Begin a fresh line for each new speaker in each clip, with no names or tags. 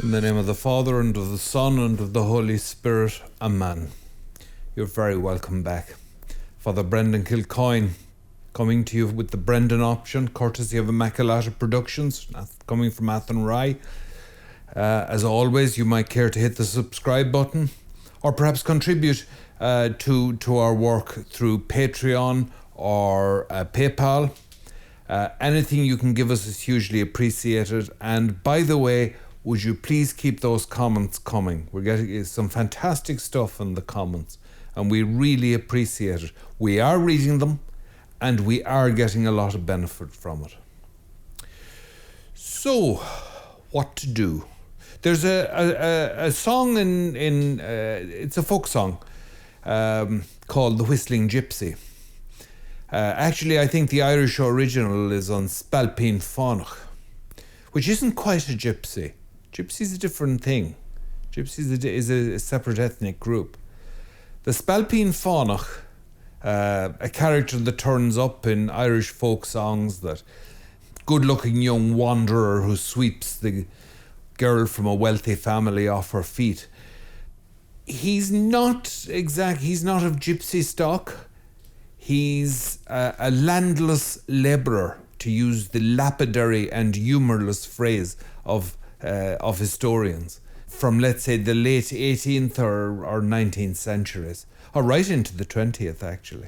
In the name of the Father, and of the Son, and of the Holy Spirit. Amen. You're very welcome back. Father Brendan Kilcoyne, coming to you with the Brendan option, courtesy of Immaculata Productions, coming from Athenry. As always, you might care to hit the subscribe button, or perhaps contribute to our work through Patreon or PayPal. Anything you can give us is hugely appreciated. And by the way, would you please keep those comments coming? We're getting some fantastic stuff in the comments, and we really appreciate it. We are reading them, and we are getting a lot of benefit from it. So, what to do? There's a song in it's a folk song called The Whistling Gypsy. Actually, I think the Irish original is on Spalpin Fánach, which isn't quite a gypsy. Gypsy's a different thing. Gypsy is a separate ethnic group. The Spalpin Fánach, a character that turns up in Irish folk songs, that good-looking young wanderer who sweeps the girl from a wealthy family off her feet. He's not of gypsy stock. He's a landless labourer, to use the lapidary and humourless phrase of historians, from, let's say, the late 18th or 19th centuries, or right into the 20th, actually.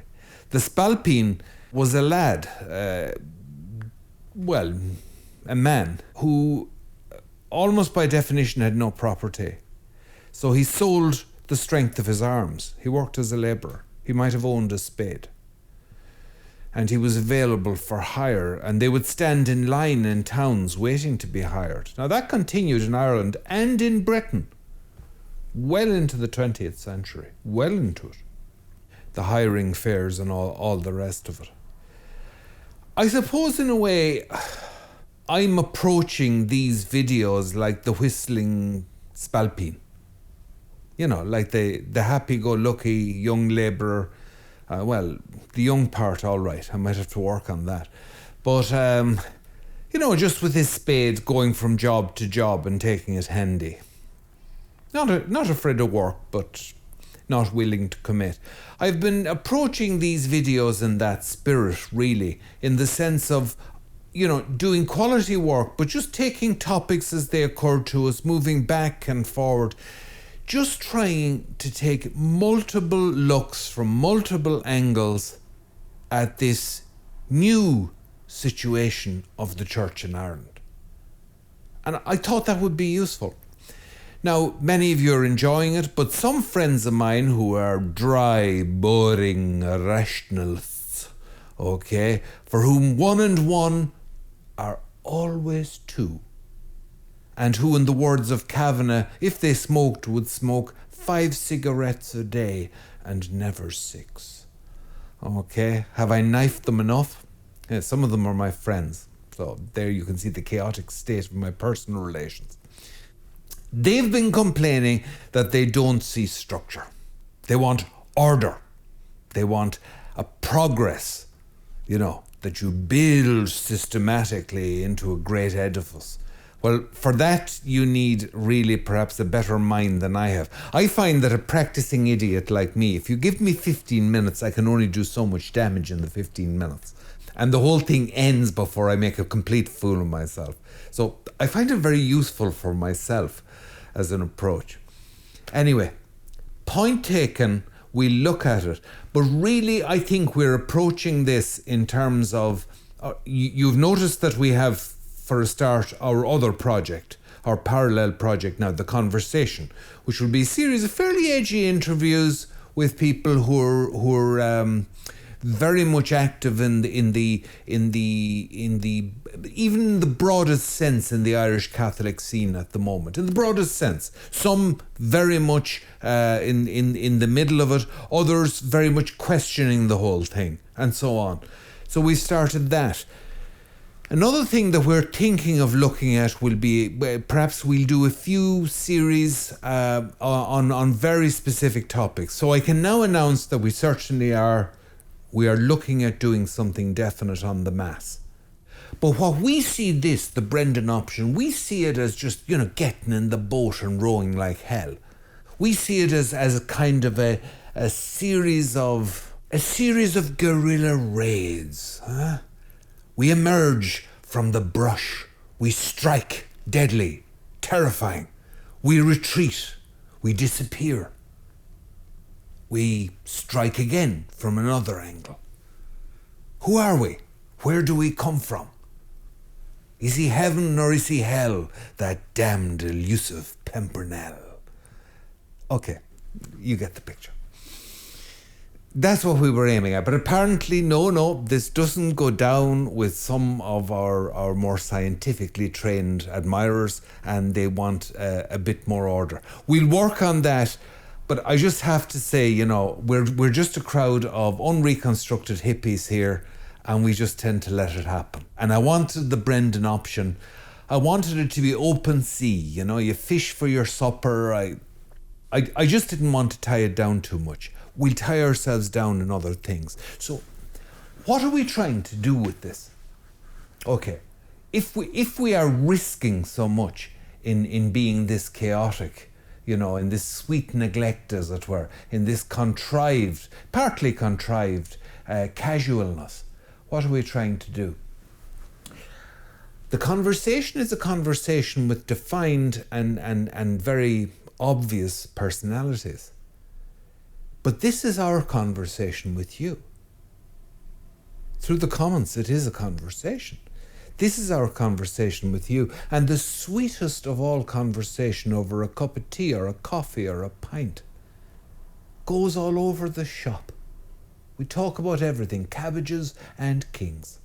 The Spalpin was a lad, a man, who almost by definition had no property. So he sold the strength of his arms. He worked as a labourer. He might have owned a spade. And he was available for hire, and they would stand in line in towns waiting to be hired. Now that continued in Ireland and in Britain well into the 20th century, well into it. The hiring fairs and all the rest of it. I suppose in a way I'm approaching these videos like the whistling Spalpin. You know, like the happy-go-lucky young labourer. The young part, all right. I might have to work on that. But, just with his spade going from job to job and taking it handy. Not afraid of work, but not willing to commit. I've been approaching these videos in that spirit, really, in the sense of, doing quality work, but just taking topics as they occur to us, moving back and forward. Just trying to take multiple looks from multiple angles at this new situation of the Church in Ireland. And I thought that would be useful. Now, many of you are enjoying it, but some friends of mine who are dry, boring rationalists, okay, for whom 1 and 1 are always 2. And who, in the words of Kavanagh, if they smoked, would smoke 5 cigarettes a day and never 6. Okay, have I knifed them enough? Yeah, some of them are my friends. So there you can see the chaotic state of my personal relations. They've been complaining that they don't see structure. They want order. They want a progress, that you build systematically into a great edifice. Well, for that, you need really perhaps a better mind than I have. I find that a practicing idiot like me, if you give me 15 minutes, I can only do so much damage in the 15 minutes. And the whole thing ends before I make a complete fool of myself. So I find it very useful for myself as an approach. Anyway, point taken, we look at it. But really, I think we're approaching this in terms of, you've noticed that we have, for a start, our other project, our parallel project now, The Conversation, which will be a series of fairly edgy interviews with people who are very much active in the even the broadest sense in the Irish Catholic scene at the moment. In the broadest sense, some very much in the middle of it, others very much questioning the whole thing, and so on. So we started that. Another thing that we're thinking of looking at will be, perhaps we'll do a few series on very specific topics. So I can now announce that we are looking at doing something definite on the Mass. But what we see this, the Brendan option, we see it as just, getting in the boat and rowing like hell. We see it as a kind of a series of guerrilla raids. Huh? We emerge from the brush. We strike, deadly, terrifying. We retreat. We disappear. We strike again from another angle. Who are we? Where do we come from? Is he heaven or is he hell, that damned elusive Pimpernel? Okay, you get the picture. That's what we were aiming at. But apparently, no, this doesn't go down with some of our more scientifically trained admirers, and they want a bit more order. We'll work on that, but I just have to say, we're just a crowd of unreconstructed hippies here, and we just tend to let it happen. And I wanted the Brendan option. I wanted it to be open sea. You fish for your supper. I just didn't want to tie it down too much. We'll tie ourselves down in other things. So what are we trying to do with this? Okay, if we are risking so much in being this chaotic, in this sweet neglect, as it were, in this partly contrived casualness, what are we trying to do? The conversation is a conversation with defined and very obvious personalities. But this is our conversation with you. Through the comments, it is a conversation. This is our conversation with you. And the sweetest of all conversation over a cup of tea or a coffee or a pint goes all over the shop. We talk about everything, cabbages and kings.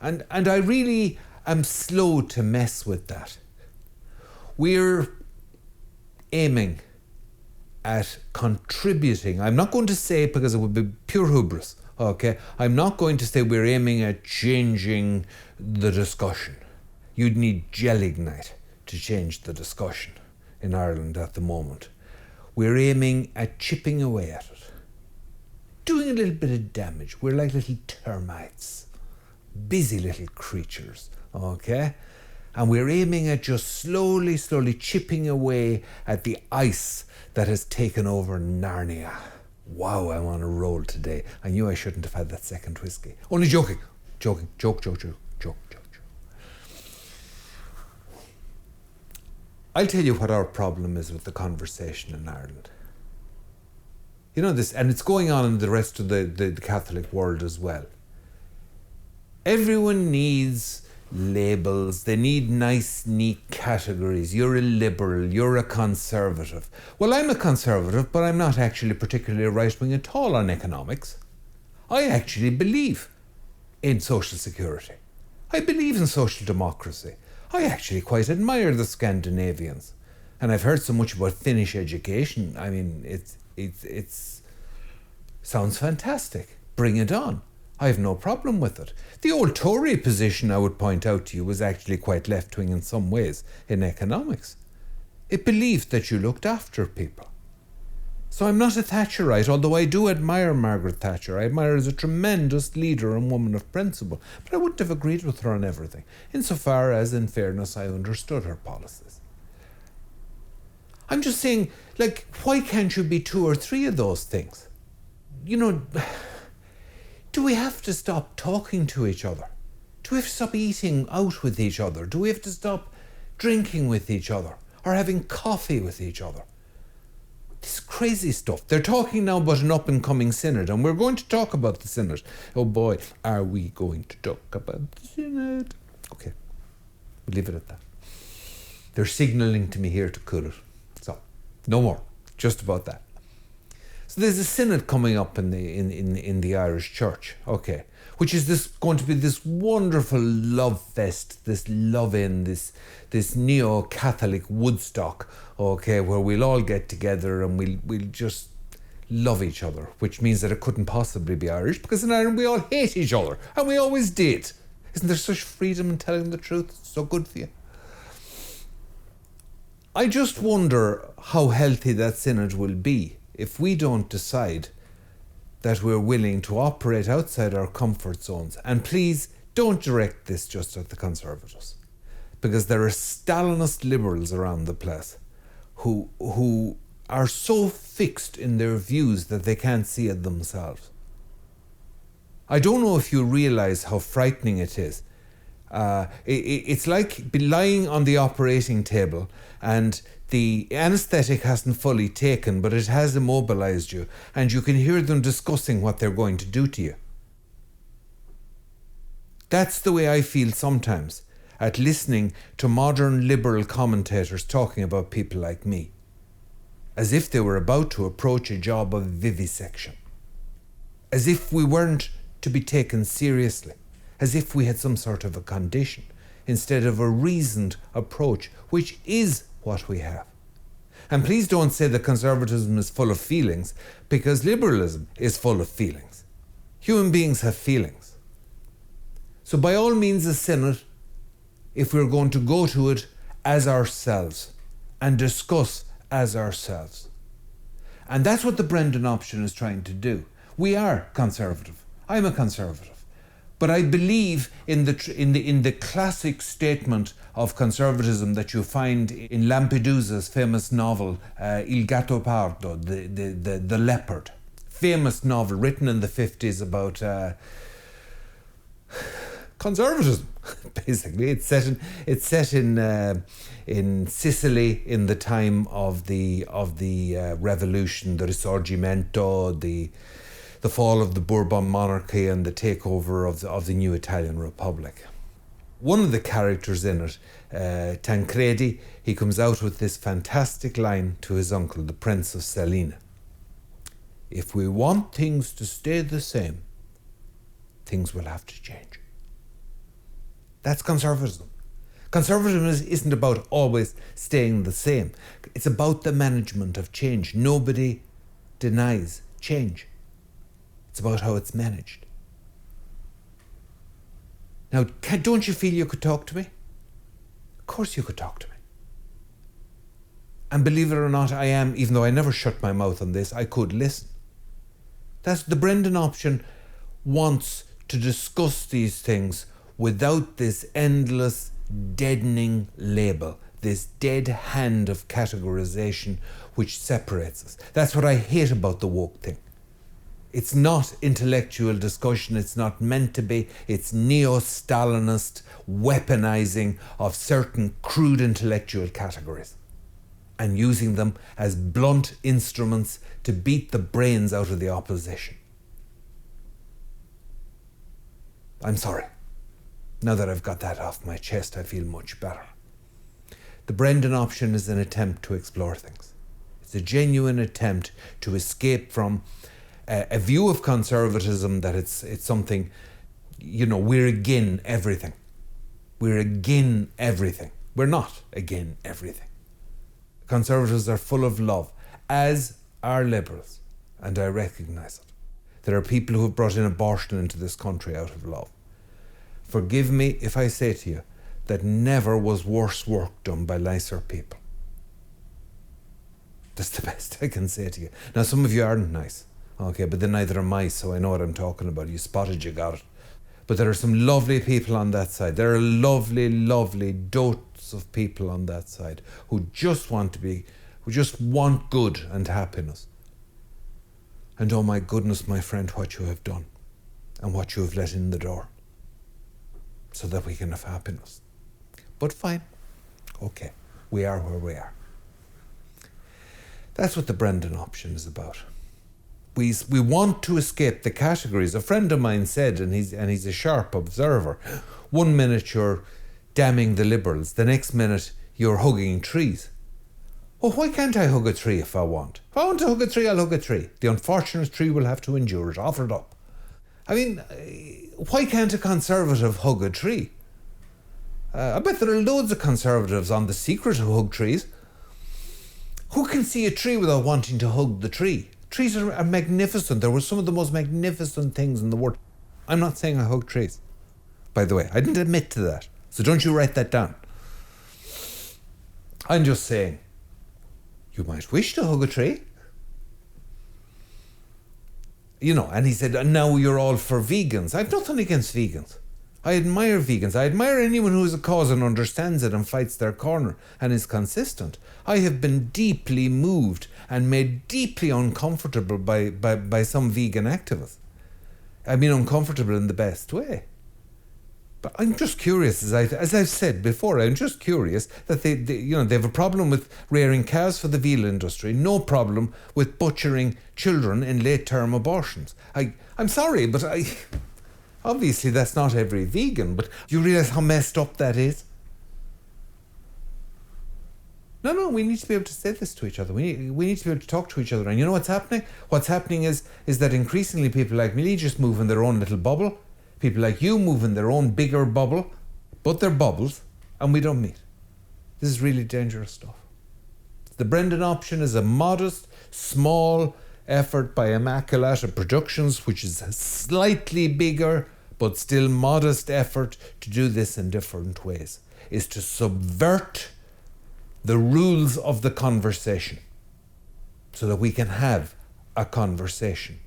And I really am slow to mess with that. We're aiming at contributing. I'm not going to say it because it would be pure hubris, okay? I'm not going to say we're aiming at changing the discussion. You'd need gelignite to change the discussion in Ireland at the moment. We're aiming at chipping away at it, doing a little bit of damage. We're like little termites, busy little creatures, okay? And we're aiming at just slowly chipping away at the ice that has taken over Narnia. Wow, I'm on a roll today. I knew I shouldn't have had that second whiskey. Only joking. Joke. I'll tell you what our problem is with the conversation in Ireland. This, and it's going on in the rest of the Catholic world as well. Everyone needs labels. They need nice, neat categories. You're a liberal, you're a conservative. Well, I'm a conservative, but I'm not actually particularly right-wing at all on economics. I actually believe in social security. I believe in social democracy. I actually quite admire the Scandinavians. And I've heard so much about Finnish education. I mean, it's sounds fantastic. Bring it on. I have no problem with it. The old Tory position, I would point out to you, was actually quite left-wing in some ways in economics. It believed that you looked after people. So I'm not a Thatcherite, although I do admire Margaret Thatcher. I admire her as a tremendous leader and woman of principle, but I wouldn't have agreed with her on everything, insofar as, in fairness, I understood her policies. I'm just saying, why can't you be two or three of those things? Do we have to stop talking to each other? Do we have to stop eating out with each other? Do we have to stop drinking with each other or having coffee with each other? This crazy stuff. They're talking now about an up-and-coming synod, and we're going to talk about the synod. Oh boy, are we going to talk about the synod? Okay, we'll leave it at that. They're signalling to me here to cool it. So, no more. Just about that. So there's a synod coming up in the Irish Church, okay, which is going to be this wonderful love fest, this love-in, this neo-Catholic Woodstock, okay, where we'll all get together and we'll just love each other, which means that it couldn't possibly be Irish, because in Ireland we all hate each other, and we always did. Isn't there such freedom in telling the truth? It's so good for you. I just wonder how healthy that synod will be if we don't decide that we're willing to operate outside our comfort zones. And please don't direct this just at the Conservatives, because there are Stalinist liberals around the place who are so fixed in their views that they can't see it themselves. I don't know if you realise how frightening it is. It's like lying on the operating table and the anaesthetic hasn't fully taken, but it has immobilised you, and you can hear them discussing what they're going to do to you. That's the way I feel sometimes at listening to modern liberal commentators talking about people like me, as if they were about to approach a job of vivisection, as if we weren't to be taken seriously, as if we had some sort of a condition instead of a reasoned approach, which is what we have. And please don't say that conservatism is full of feelings, because liberalism is full of feelings. Human beings have feelings. So by all means, a synod, if we're going to go to it as ourselves and discuss as ourselves. And that's what the Brendan option is trying to do. We are conservative. I'm a conservative. But I believe in the classic statement of conservatism that you find in Lampedusa's famous novel, Il Gatto Pardo, the Leopard. Famous novel written in the 50s about conservatism. Basically, it's set in Sicily in the time of the revolution, the Risorgimento, the fall of the Bourbon monarchy and the takeover of the new Italian Republic. One of the characters in it, Tancredi, he comes out with this fantastic line to his uncle, the Prince of Salina. If we want things to stay the same, things will have to change. That's conservatism. Conservatism isn't about always staying the same. It's about the management of change. Nobody denies change. It's about how it's managed. Now, don't you feel you could talk to me? Of course you could talk to me. And believe it or not, I am, even though I never shut my mouth on this, I could listen. That's the Brendan option wants to discuss these things without this endless, deadening label, this dead hand of categorization which separates us. That's what I hate about the woke thing. It's not intellectual discussion, it's not meant to be, it's neo-Stalinist weaponizing of certain crude intellectual categories and using them as blunt instruments to beat the brains out of the opposition. I'm sorry. Now that I've got that off my chest, I feel much better. The Brendan option is an attempt to explore things. It's a genuine attempt to escape from a view of conservatism that it's something, we're again everything. We're again everything. We're not again everything. Conservatives are full of love, as are liberals, and I recognise it. There are people who have brought in abortion into this country out of love. Forgive me if I say to you that never was worse work done by nicer people. That's the best I can say to you. Now, some of you aren't nice. Okay, but then neither am I, so I know what I'm talking about. You spotted, you got it. But there are some lovely people on that side. There are lovely, lovely dotes of people on that side who just want good and happiness. And oh my goodness, my friend, what you have done and what you have let in the door so that we can have happiness. But fine. Okay, we are where we are. That's what the Brendan option is about. We want to escape the categories. A friend of mine said, and he's a sharp observer, 1 minute you're damning the liberals, the next minute you're hugging trees. Well, why can't I hug a tree if I want? If I want to hug a tree, I'll hug a tree. The unfortunate tree will have to endure it. Offer it up. I mean, why can't a conservative hug a tree? I bet there are loads of conservatives on The Secret who hug trees. Who can see a tree without wanting to hug the tree? Trees are magnificent. There were some of the most magnificent things in the world. I'm not saying I hug trees, by the way. I didn't admit to that. So don't you write that down. I'm just saying, you might wish to hug a tree. And he said, now you're all for vegans. I've nothing against vegans. I admire vegans. I admire anyone who has a cause and understands it and fights their corner and is consistent. I have been deeply moved and made deeply uncomfortable by some vegan activists. I mean, uncomfortable in the best way. But I'm just curious, as I've said before, I'm just curious that they have a problem with rearing cows for the veal industry, no problem with butchering children in late-term abortions. I'm sorry, but obviously that's not every vegan, but do you realise how messed up that is? No, we need to be able to say this to each other. We need to be able to talk to each other. And you know what's happening? What's happening is that increasingly people like me just move in their own little bubble. People like you move in their own bigger bubble, but they're bubbles, and we don't meet. This is really dangerous stuff. The Brendan option is a modest, small effort by Immaculata Productions, which is a slightly bigger, but still modest effort to do this in different ways, is to subvert the rules of the conversation so that we can have a conversation,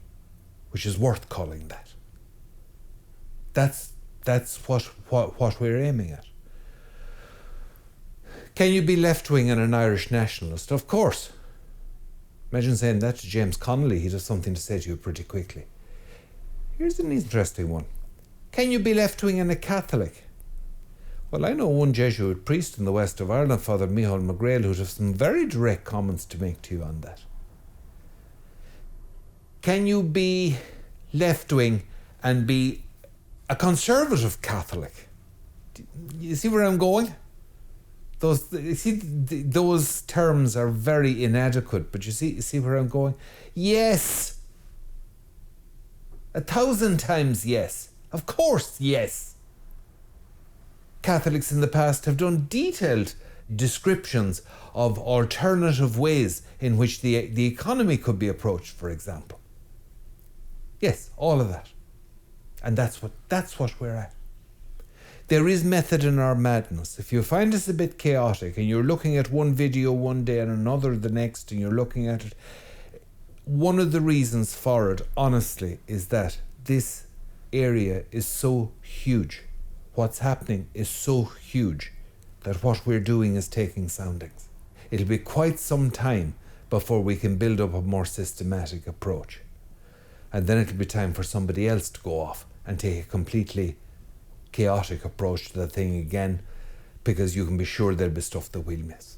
which is worth calling that. That's what we're aiming at. Can you be left-wing and an Irish nationalist? Of course. Imagine saying that to James Connolly. He'd have something to say to you pretty quickly. Here's an interesting one. Can you be left-wing and a Catholic? Well, I know one Jesuit priest in the west of Ireland, Father Micheál McGrail, who'd have some very direct comments to make to you on that. Can you be left-wing and be a conservative Catholic? You see where I'm going? Those terms are very inadequate, but you see where I'm going? Yes. 1,000 times yes. Of course, yes. Catholics in the past have done detailed descriptions of alternative ways in which the economy could be approached, for example. Yes, all of that. And that's what we're at. There is method in our madness. If you find us a bit chaotic and you're looking at one video one day and another the next and you're looking at it, one of the reasons for it, honestly, is that this area is so huge. What's happening is so huge that what we're doing is taking soundings. It'll be quite some time before we can build up a more systematic approach. And then it'll be time for somebody else to go off and take a completely chaotic approach to the thing again, because you can be sure there'll be stuff that we'll miss.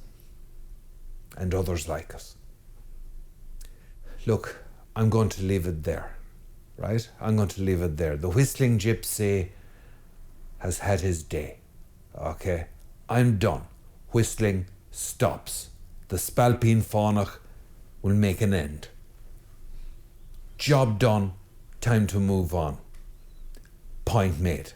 And others like us. Look, I'm going to leave it there, right? I'm going to leave it there. The whistling gypsy has had his day, okay? I'm done. Whistling stops. The Spalpin Fánach will make an end. Job done, time to move on. Point made.